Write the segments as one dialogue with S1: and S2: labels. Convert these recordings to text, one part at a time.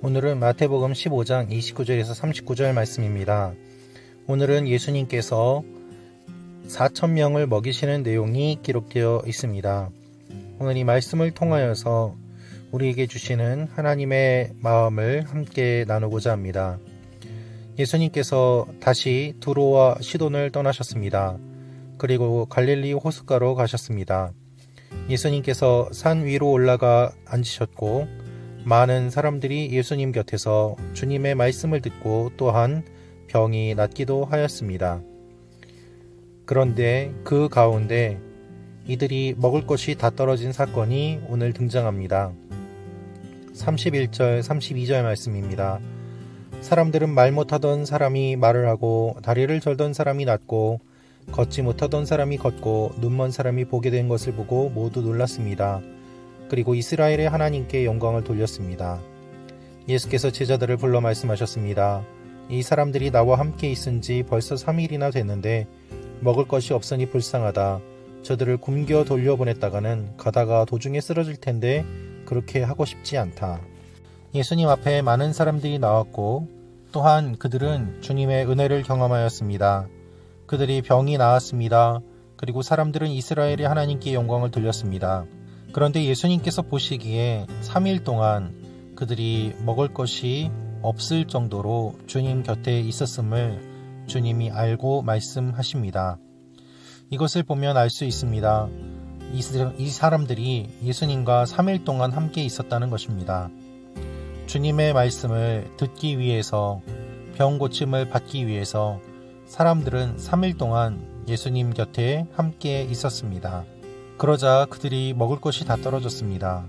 S1: 오늘은 마태복음 15장 29절에서 39절 말씀입니다. 오늘은 예수님께서 4,000명을 먹이시는 내용이 기록되어 있습니다. 오늘 이 말씀을 통하여서 우리에게 주시는 하나님의 마음을 함께 나누고자 합니다. 예수님께서 다시 두로와 시돈을 떠나셨습니다. 그리고 갈릴리 호숫가로 가셨습니다. 예수님께서 산 위로 올라가 앉으셨고 많은 사람들이 예수님 곁에서 주님의 말씀을 듣고 또한 병이 낫기도 하였습니다. 그런데 그 가운데 이들이 먹을 것이 다 떨어진 사건이 오늘 등장합니다. 31절, 32절 말씀입니다. 사람들은 말 못하던 사람이 말을 하고 다리를 절던 사람이 낫고 걷지 못하던 사람이 걷고 눈먼 사람이 보게 된 것을 보고 모두 놀랐습니다. 그리고 이스라엘의 하나님께 영광을 돌렸습니다. 예수께서 제자들을 불러 말씀하셨습니다. 이 사람들이 나와 함께 있은 지 벌써 3일이나 됐는데 먹을 것이 없으니 불쌍하다. 저들을 굶겨 돌려보냈다가는 가다가 도중에 쓰러질 텐데 그렇게 하고 싶지 않다. 예수님 앞에 많은 사람들이 나왔고 또한 그들은 주님의 은혜를 경험하였습니다. 그들이 병이 나았습니다. 그리고 사람들은 이스라엘의 하나님께 영광을 돌렸습니다. 그런데 예수님께서 보시기에 3일 동안 그들이 먹을 것이 없을 정도로 주님 곁에 있었음을 주님이 알고 말씀하십니다. 이것을 보면 알 수 있습니다. 이 사람들이 예수님과 3일 동안 함께 있었다는 것입니다. 주님의 말씀을 듣기 위해서, 병 고침을 받기 위해서 사람들은 3일 동안 예수님 곁에 함께 있었습니다. 그러자 그들이 먹을 것이 다 떨어졌습니다.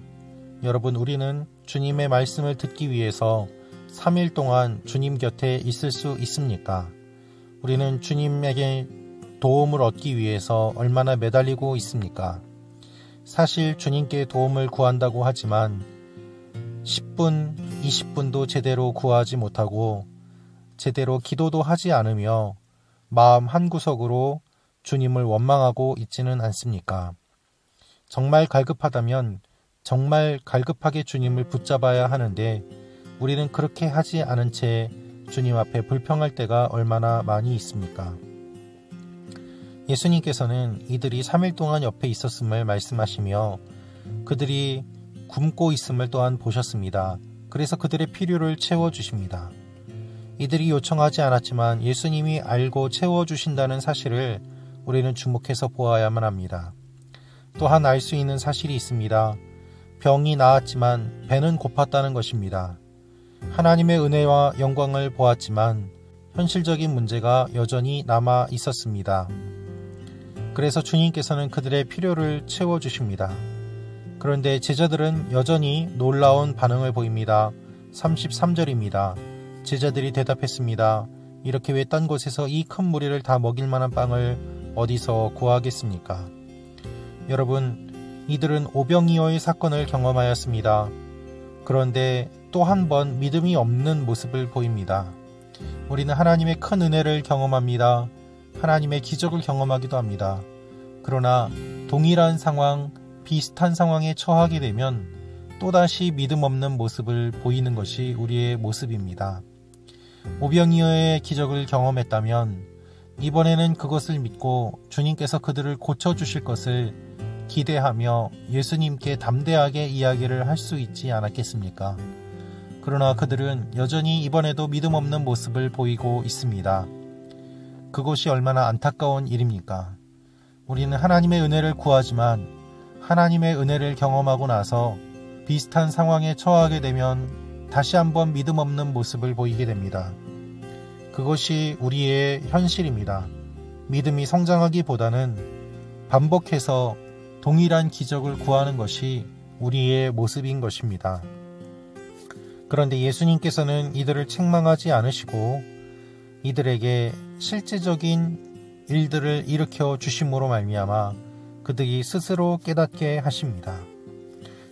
S1: 여러분, 우리는 주님의 말씀을 듣기 위해서 3일 동안 주님 곁에 있을 수 있습니까? 우리는 주님에게 도움을 얻기 위해서 얼마나 매달리고 있습니까? 사실 주님께 도움을 구한다고 하지만 10분, 20분도 제대로 구하지 못하고 제대로 기도도 하지 않으며 마음 한구석으로 주님을 원망하고 있지는 않습니까? 정말 갈급하다면 정말 갈급하게 주님을 붙잡아야 하는데 우리는 그렇게 하지 않은 채 주님 앞에 불평할 때가 얼마나 많이 있습니까? 예수님께서는 이들이 3일 동안 옆에 있었음을 말씀하시며 그들이 굶고 있음을 또한 보셨습니다. 그래서 그들의 필요를 채워주십니다. 이들이 요청하지 않았지만 예수님이 알고 채워주신다는 사실을 우리는 주목해서 보아야만 합니다. 또한 알 수 있는 사실이 있습니다. 병이 나았지만 배는 고팠다는 것입니다. 하나님의 은혜와 영광을 보았지만 현실적인 문제가 여전히 남아 있었습니다. 그래서 주님께서는 그들의 필요를 채워주십니다. 그런데 제자들은 여전히 놀라운 반응을 보입니다. 33절입니다. 제자들이 대답했습니다. 이렇게 외딴 곳에서 이 큰 무리를 다 먹일 만한 빵을 어디서 구하겠습니까? 여러분, 이들은 오병이어의 사건을 경험하였습니다. 그런데 또 한 번 믿음이 없는 모습을 보입니다. 우리는 하나님의 큰 은혜를 경험합니다. 하나님의 기적을 경험하기도 합니다. 그러나 동일한 상황, 비슷한 상황에 처하게 되면 또다시 믿음 없는 모습을 보이는 것이 우리의 모습입니다. 오병이어의 기적을 경험했다면 이번에는 그것을 믿고 주님께서 그들을 고쳐주실 것을 기대하며 예수님께 담대하게 이야기를 할 수 있지 않았겠습니까? 그러나 그들은 여전히 이번에도 믿음 없는 모습을 보이고 있습니다. 그것이 얼마나 안타까운 일입니까? 우리는 하나님의 은혜를 구하지만 하나님의 은혜를 경험하고 나서 비슷한 상황에 처하게 되면 다시 한번 믿음 없는 모습을 보이게 됩니다. 그것이 우리의 현실입니다. 믿음이 성장하기보다는 반복해서 동일한 기적을 구하는 것이 우리의 모습인 것입니다. 그런데 예수님께서는 이들을 책망하지 않으시고 이들에게 실제적인 일들을 일으켜 주심으로 말미암아 그들이 스스로 깨닫게 하십니다.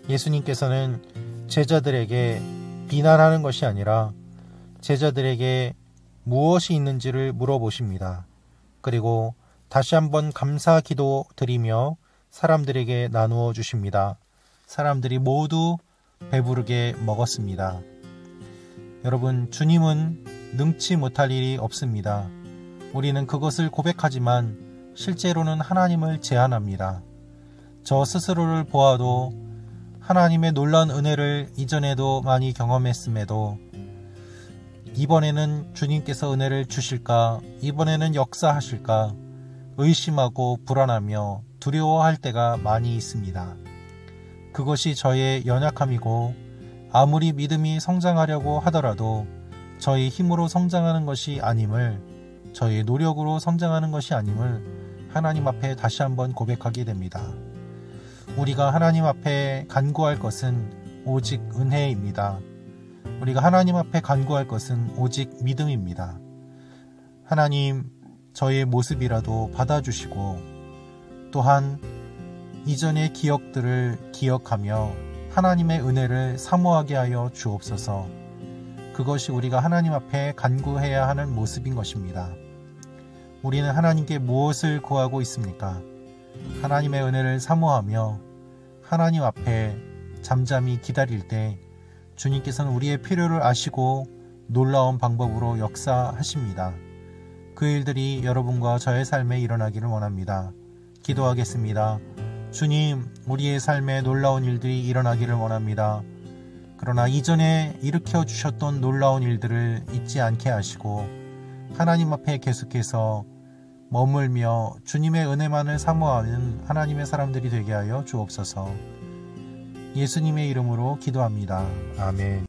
S1: 예수님께서는 제자들에게 비난하는 것이 아니라 제자들에게 무엇이 있는지를 물어보십니다. 그리고 다시 한번 감사 기도 드리며 사람들에게 나누어 주십니다. 사람들이 모두 배부르게 먹었습니다. 여러분, 주님은 능치 못할 일이 없습니다. 우리는 그것을 고백하지만 실제로는 하나님을 제한합니다. 저 스스로를 보아도 하나님의 놀라운 은혜를 이전에도 많이 경험했음에도 이번에는 주님께서 은혜를 주실까, 이번에는 역사하실까 의심하고 불안하며 두려워할 때가 많이 있습니다. 그것이 저의 연약함이고 아무리 믿음이 성장하려고 하더라도 저희 힘으로 성장하는 것이 아님을, 저희 노력으로 성장하는 것이 아님을 하나님 앞에 다시 한번 고백하게 됩니다. 우리가 하나님 앞에 간구할 것은 오직 은혜입니다. 우리가 하나님 앞에 간구할 것은 오직 믿음입니다. 하나님, 저의 모습이라도 받아주시고 또한 이전의 기억들을 기억하며 하나님의 은혜를 사모하게 하여 주옵소서. 그것이 우리가 하나님 앞에 간구해야 하는 모습인 것입니다. 우리는 하나님께 무엇을 구하고 있습니까? 하나님의 은혜를 사모하며 하나님 앞에 잠잠히 기다릴 때 주님께서는 우리의 필요를 아시고 놀라운 방법으로 역사하십니다. 그 일들이 여러분과 저의 삶에 일어나기를 원합니다. 기도하겠습니다. 주님, 우리의 삶에 놀라운 일들이 일어나기를 원합니다. 그러나 이전에 일으켜 주셨던 놀라운 일들을 잊지 않게 하시고 하나님 앞에 계속해서 머물며 주님의 은혜만을 사모하는 하나님의 사람들이 되게 하여 주옵소서. 예수님의 이름으로 기도합니다. 아멘.